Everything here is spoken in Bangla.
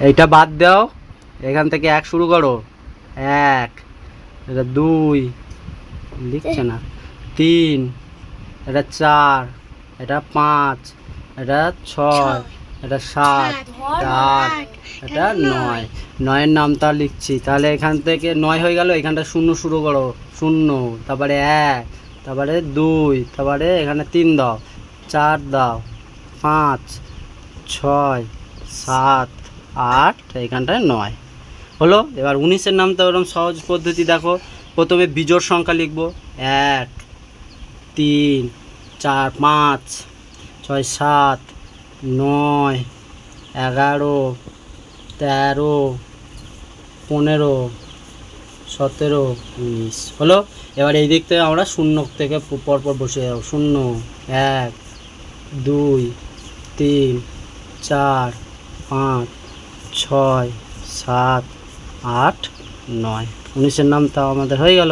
এইটা বাদ দাও, এখান থেকে 1 শুরু করো। 1, এটা 2, লিখছে না, 3, এটা 4, এটা 5, এটা 6, এটা 7, এটা 8, এটা 9। 9-এর নামটা লিখছি। তাহলে এখান থেকে 9 হয়ে গেল, এখানটা 0 শুরু করো। 0, তারপরে 1, তারপরে 2, তারপরে এখানে 3 দাও, 4 দাও, 5, 6, 7, 8, এখানটায় 9 হলো। এবার 19-এর নামটা ওরকম সহজ পদ্ধতি দেখো। প্রথমে বিজোড় সংখ্যা লিখবো। 1, 3, 4, 5, 6, 7, 9, 11, 13, 15, 17, 19 হলো। এবার এই দিক থেকে আমরা 0 থেকে পরপর বসে যাবো। 0, 1, 2, 3, 4, 5, 6, 7, 8, 9। 19-এর নামটা আমাদের হয়ে গেল।